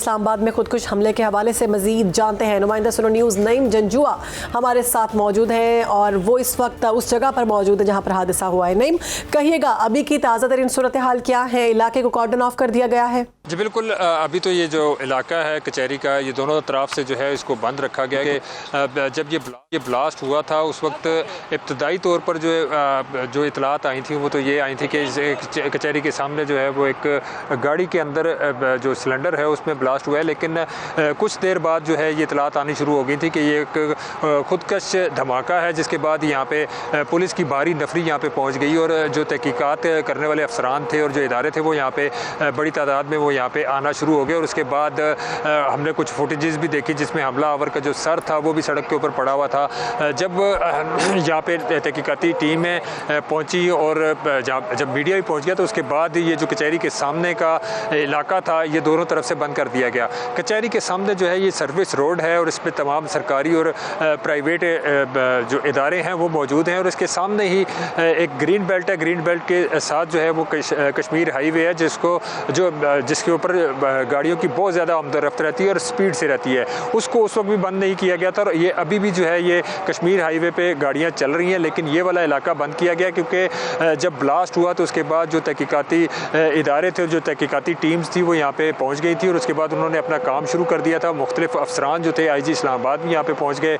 इस्लामाबाद में खुदकुश हमले के हवाले से मजीद जानते हैं। नुमाइंदा सुनो न्यूज़ नईम जंजुआ हमारे साथ मौजूद हैं और वो इस वक्त उस जगह पर मौजूद है जहां पर हादसा हुआ है। नईम, कहिएगा अभी की ताज़ा तरीन सूरत हाल क्या है? इलाके को कॉर्डन ऑफ कर दिया गया है? जी बिल्कुल, अभी तो ये जो इलाका है कचहरी का, ये दोनों तरफ से जो है इसको बंद रखा गया है कि जब ये ब्लास्ट हुआ था उस वक्त इब्तदाई तौर पर जो इतलात आई थी वो तो ये आई थी कि कचहरी के सामने जो है वो एक गाड़ी के अंदर जो सिलेंडर है उसमें ब्लास्ट हुआ है, लेकिन कुछ देर बाद जो है ये इतलात आनी शुरू हो गई थी कि ये एक खुदकश धमाका है, जिसके बाद यहाँ पे पुलिस की भारी नफरी यहाँ पे पहुँच गई और जो तहकीकात करने वाले अफसरान थे और जो इदारे थे वो यहाँ पे बड़ी तादाद में वो यहाँ पे आना शुरू हो गए। और उसके बाद हमने कुछ फुटेजेस भी देखी जिसमें हमला आवर का जो सर था वो भी सड़क के ऊपर पड़ा हुआ था। जब यहाँ पे तहकीकाती टीमें पहुँची और जब मीडिया भी पहुँच गया तो उसके बाद ये जो कचहरी के सामने का इलाका था ये दोनों तरफ से बंद कर दिया गया। कचहरी के सामने जो है ये सर्विस रोड है और इस पर तमाम सरकारी और प्राइवेट जो इदारे हैं वो मौजूद हैं और इसके सामने ही एक ग्रीन बेल्ट है। ग्रीन बेल्ट के साथ जो है वो कश्मीर हाईवे है जिसके ऊपर गाड़ियों की बहुत ज़्यादा आमद-ओ-रफ्त रहती है और स्पीड से रहती है। उसको उस वक्त भी बंद नहीं किया गया था और ये अभी भी जो है ये कश्मीर हाईवे पे गाड़ियाँ चल रही हैं, लेकिन ये वाला इलाका बंद किया गया क्योंकि जब ब्लास्ट हुआ तो उसके बाद जो तहकीकाती इदारे थे, जो तहकीकाती टीम्स थी वो यहाँ पे पहुँच गई थी और उसके बाद उन्होंने अपना काम शुरू कर दिया था। मुख्तलिफ अफसरान जो थे IG इस्लामाबाद भी यहाँ पे पहुँच गए,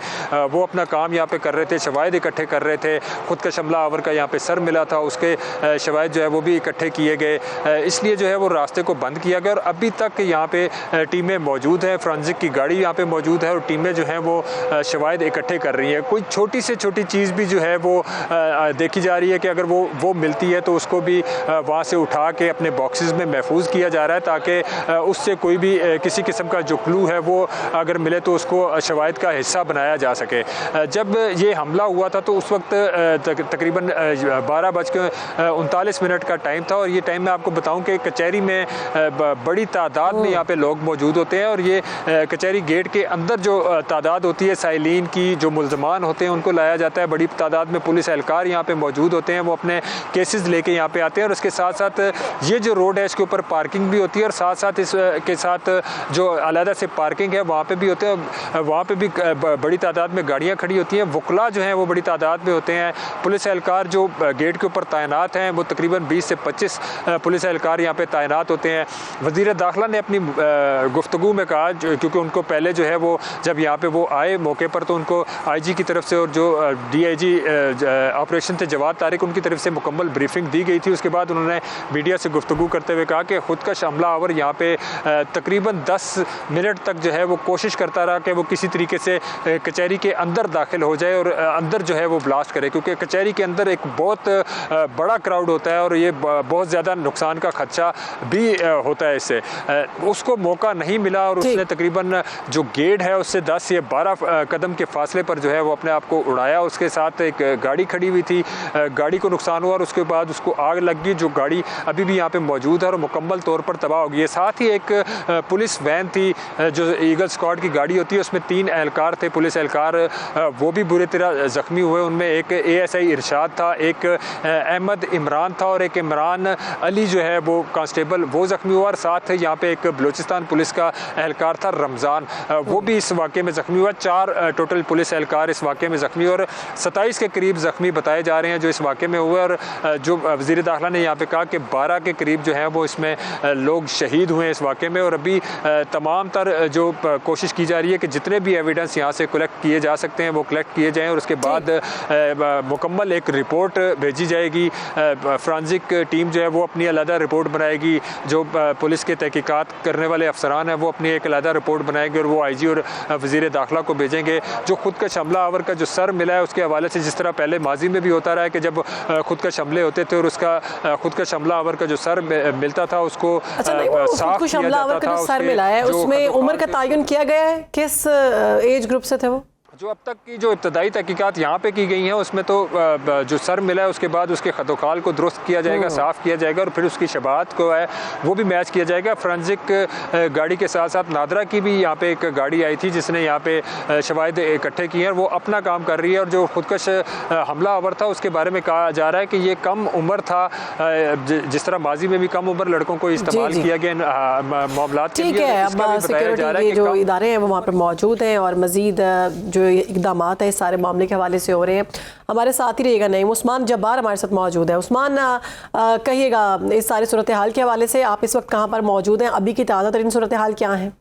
वो अपना काम यहाँ पे कर रहे थे, शवाहिद इकट्ठे कर रहे थे। खुदकश हमला आवर का यहाँ पे सर मिला था, उसके शवाहिद जो है वो भी इकट्ठे किए गए, इसलिए जो है वो रास्ते को बंद किया गया और अभी तक यहाँ पे टीमें मौजूद हैं। फ्रांसिक की गाड़ी यहाँ पे मौजूद है और टीमें जो हैं वो शवाहिद इकट्ठे कर रही हैं। कोई छोटी से छोटी चीज़ भी जो है वो देखी जा रही है कि अगर वो मिलती है तो उसको भी वहाँ से उठा के अपने बॉक्सेस में महफूज किया जा रहा है ताकि उससे कोई भी किसी किस्म का जो क्लू है वो अगर मिले तो उसको शवाहिद का हिस्सा बनाया जा सके। जब ये हमला हुआ था तो उस वक्त तकरीबन 12:39 का टाइम था और ये टाइम मैं आपको बताऊं कि कचहरी में बड़ी तादाद में यहाँ पे लोग मौजूद होते हैं और ये कचहरी गेट के अंदर जो तादाद होती है साइलिन की, जो मुल्ज़मान होते हैं उनको लाया जाता है। बड़ी तादाद में पुलिस एहलकार यहाँ पे मौजूद होते हैं, वो अपने केसेस लेके यहाँ पे आते हैं और उसके साथ साथ ये जो रोड है इसके ऊपर पार्किंग भी होती है और साथ साथ इसके साथ जो अलहदा से पार्किंग है वहाँ पे भी होते हैं, वहाँ पे भी बड़ी तादाद में गाड़ियाँ खड़ी होती हैं। वकला जो हैं वो बड़ी तादाद में होते हैं। पुलिस एहलकार जो गेट के ऊपर तैनात हैं वो तकरीबन 20 से 25 पुलिस एहलकार यहाँ पे तैनात होते हैं। वज़ीर दाखिला ने अपनी गुफ्तगू में कहा, क्योंकि उनको पहले जो है वो जब यहाँ पे वो आए मौके पर तो उनको IG की तरफ से और जो DIG ऑपरेशन थे जवाद तारिक उनकी तरफ से मुकम्मल ब्रीफिंग दी गई थी। उसके बाद उन्होंने मीडिया से गुफ्तगू करते हुए कहा कि खुदकश हमला आवर यहाँ पे तकरीबन 10 मिनट तक जो है वो कोशिश करता रहा कि वो किसी तरीके से कचहरी के अंदर दाखिल हो जाए और अंदर जो है वो ब्लास्ट करे, क्योंकि कचहरी के अंदर एक बहुत बड़ा क्राउड होता है और ये बहुत ज़्यादा नुकसान का खदशा भी होता है इससे। उसको मौका नहीं मिला और उसने तकरीबन जो गेट है उससे 10 या 12 कदम के फासले पर जो है वो अपने आप को उड़ाया। उसके साथ एक गाड़ी खड़ी हुई थी, गाड़ी को नुकसान हुआ और उसके बाद उसको आग लग गई। जो गाड़ी अभी भी यहाँ पे मौजूद है और मुकम्मल तौर पर तबाह हो गई है। साथ ही एक पुलिस वैन थी जो ईगल स्क्वाड की गाड़ी होती है, उसमें 3 एहलकार थे, पुलिस एहलकार, वो भी बुरी तरह ज़ख्मी हुए। उनमें एक ASI इरशाद था, एक अहमद इमरान था और एक इमरान अली जो है वो कांस्टेबल वो ज़ख्मी हुआ और साथ यहाँ पे एक बलूचिस्तान पुलिस का एहलकार था रमज़ान, वो भी इस वाक़े में ज़ख्मी हुआ। 4 टोटल पुलिस एहलकार इस वाक़े में ज़ख्मी और 27 के करीब ज़ख्मी बताए जा रहे हैं जो इस वाक़े में हुए। और जो वज़ीर दाखिला ने यहाँ पे कहा कि 12 के करीब जो है वो इसमें लोग शहीद हुए इस वाक़े में और अभी तमाम तर जो कोशिश की जा रही है कि जितने भी एविडेंस यहाँ से कलेक्ट किए जा सकते हैं वो कलेक्ट किए जाएँ और उसके बाद मुकम्मल एक रिपोर्ट भेजी जाएगी। फ्रांसिक टीम जो है वो अपनी अलहदा रिपोर्ट बनाएगी, जो पुलिस के तहकीकात करने वाले अफसरान हैं वो अपनी एक अलहदा रिपोर्ट बनाएंगे और वो IG और वज़ीर दाखिला को भेजेंगे। जो खुदकश हमला आवर का जो सर मिला है उसके हवाले से, जिस तरह पहले माजी में भी होता रहा है कि जब खुदकश हमले होते थे और उसका खुदकश हमला आवर का जो सर मिलता था उसको साफ किया जाता था। सर मिला है उसमें उम्र का तयन किया गया है, किस एज ग्रुप से थे वो? जो अब तक की जो इब्तदाई तहकीकात यहाँ पे की गई हैं उसमें तो जो सर मिला है उसके बाद उसके खतोखाल को दुरुस्त किया जाएगा, साफ़ किया जाएगा और फिर उसकी शबाहत को है वो भी मैच किया जाएगा। फोरेंसिक गाड़ी के साथ साथ नादरा की भी यहाँ पे एक गाड़ी आई थी जिसने यहाँ पे शवाहिद इकट्ठे किए हैं, वो अपना काम कर रही है। और जो खुदकश हमलावर था उसके बारे में कहा जा रहा है कि ये कम उम्र था, जिस तरह माजी में भी कम उम्र लड़कों को इस्तेमाल किया गया मामलात के लिए। ठीक है, अब सिक्योरिटी के जो इदारे हैं वो वहाँ पर मौजूद हैं और मज़ीद जो इक़दाम है इस सारे मामले के हवाले से हो रहे हैं। हमारे साथ ही रहेगा नईम। उस्मान जब्बार हमारे साथ मौजूद है। उस्मान, कहिएगा इस सारी सूरत हाल के हवाले से, आप इस वक्त कहाँ पर मौजूद हैं, अभी की ताज़ा तरीन सूरत हाल क्या है?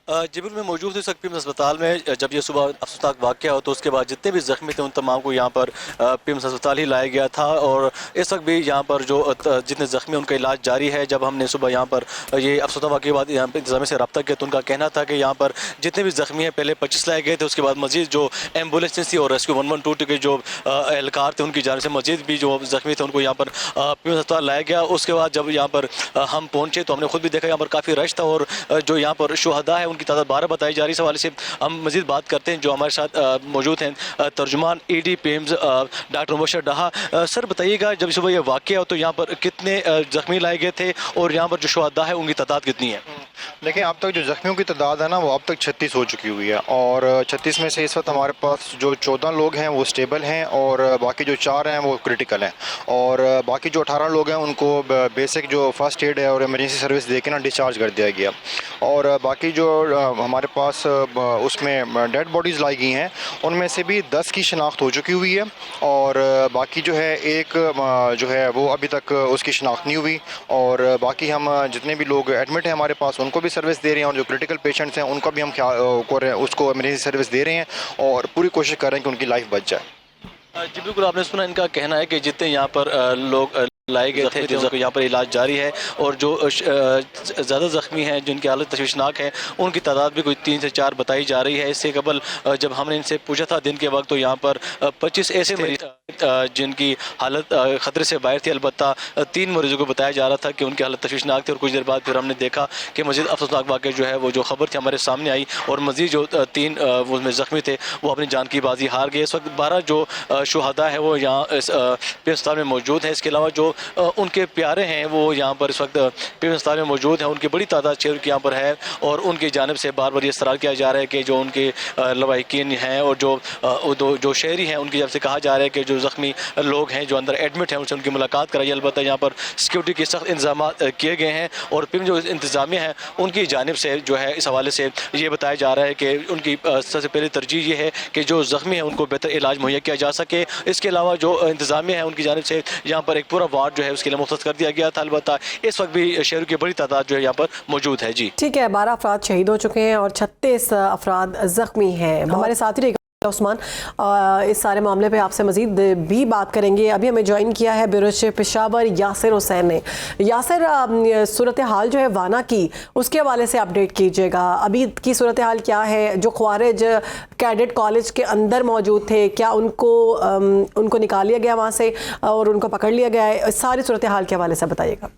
जी बिल्कुल, मैं मौजूद हूँ पिम्स अस्पताल में। जब ये सुबह अफसोसनाक वाक़या हो तो उसके बाद जितने भी ज़ख्मी थे उन तमाम को यहाँ पर पिम्स अस्पताल ही लाया गया था और इस वक्त भी यहाँ पर जो जितने ज़ख्मी उनका इलाज जारी है। जब हमने सुबह यहाँ पर ये अफसोसनाक वाक़े के बाद यहाँ पर इंतज़ामिया से रब्ता किया तो उनका कहना था कि यहाँ पर जितने भी ज़ख्मी हैं पहले 25 लाए गए थे, उसके बाद मज़ीद जो एम्बुलेंस थी और रेस्क्यू 112 के जो एहलकार थे उनकी जानिब से मज़ीद भी जो ज़ख्मी थे उनको यहाँ पर पिम्स अस्पताल लाया गया। उसके बाद जब यहाँ पर हम पहुँचे तो हमने खुद भी देखा यहाँ पर काफ़ी रश था और जो यहाँ पर शुहदा है उनकी तादाद 12 बताई जा रही है। इस हवाले से हम मज़ीद बात करते हैं। जो हमारे साथ मौजूद हैं तर्जुमान ED पिम्स डॉक्टर मुबशर डाहा। सर बताइएगा, जब सुबह ये वाक़या हो तो यहाँ पर कितने ज़ख्मी लाए गए थे और यहाँ पर जो शुहदा है उनकी तादाद कितनी है? देखिए, अब तक जो ज़ख्मियों की तादाद है ना वो अब तक 36 हो चुकी हुई है और 36 में से इस वक्त हमारे पास जो 14 लोग हैं वो स्टेबल हैं और बाकी जो 4 हैं वो क्रिटिकल हैं और बाकी जो 18 लोग हैं उनको बेसिक जो फर्स्ट एड है और इमरजेंसी सर्विस दे के ना डिस्चार्ज कर दिया गया। और बाकी जो हमारे पास उसमें डेड बॉडीज़ लाई गई हैं उनमें से भी 10 की शनाख्त हो चुकी हुई है और बाकी जो है एक जो है वो अभी तक उसकी शनाख्त नहीं हुई और बाकी हम जितने भी लोग एडमिट हैं हमारे पास उनको भी सर्विस दे रहे हैं और जो क्रिटिकल पेशेंट्स हैं उनको भी हम उसको इमरजेंसी सर्विस दे रहे हैं और पूरी कोशिश कर रहे हैं कि उनकी लाइफ बच जाए। जी बिल्कुल, आपने सुना इनका कहना है कि जितने यहाँ पर लोग लाए गए थे जो यहाँ पर इलाज जारी है और जो ज़्यादा ज़ख्मी हैं जिनकी हालत तशवीशनाक है उनकी तादाद भी कोई 3 से 4 बताई जा रही है। इससे कबल जब हमने इनसे पूछा था दिन के वक्त तो यहाँ पर 25 ऐसे मरीज जिनकी हालत ख़तरे से बाहर थी। अलबत्ता 3 मरीजों को बताया जा रहा था कि उनकी हालत तशवीशनाक थी और कुछ देर बाद फिर हमने देखा कि मज़ीद अफसोसनाक वाक़या जो है वो जो ख़बर थी हमारे सामने आई और मज़ीद जो 3 उसमें ज़ख्मी थे वो अपनी जान की बाजी हार गए। इस वक्त 12 जो शुहदा है वो यहाँ अस्पताल में मौजूद है। इसके अलावा जो उनके प्यारे हैं वो यहाँ पर इस वक्त पिम्स अस्पताल में मौजूद हैं। उनकी बड़ी तादाद शेर की यहाँ पर है और उनकी जानिब से बार बार ये इसरार किया जा रहा है कि जो उनके लवाहिकीन हैं और जो शहरी हैं उनकी तरफ से कहा जा रहा है कि जो ज़ख्मी लोग हैं जो अंदर एडमिट हैं उनसे उनकी मुलाकात कराई। अलबत्ता यहाँ पर सिक्योरिटी के सख्त इंतजाम किए गए हैं और पिम्स जो इंतजामिया है उनकी जानिब से जो है इस हवाले से ये बताया जा रहा है कि उनकी सबसे पहले तरजीह ये है कि जो ज़ख्मी हैं उनको बेहतर इलाज मुहैया किया जा सके। इसके अलावा जो इंतजामिया है उनकी जानिब से यहाँ पर एक पूरा वार्ड जो है उसके लिए मुख्तस कर दिया गया था। अलबत्ता इस वक्त भी शहरों की बड़ी तादाद जो है यहाँ पर मौजूद है। जी ठीक है, 12 अफराद शहीद हो चुके हैं और 36 अफराद जख्मी हैं। हमारे साथ ही रहेगा उस्मान, इस सारे मामले पे आपसे मजीद भी बात करेंगे। अभी हमें ज्वाइन किया है ब्यूरो चीफ पेशावर यासिर हुसैन ने। यासिर, सूरत हाल जो है वाना की उसके हवाले से अपडेट कीजिएगा। अभी की सूरत हाल क्या है? जो ख्वारिज कैडेट कॉलेज के अंदर मौजूद थे क्या उनको निकाल लिया गया वहाँ से और उनको पकड़ लिया गया है? सारी सूरत हाल के हवाले से बताइएगा।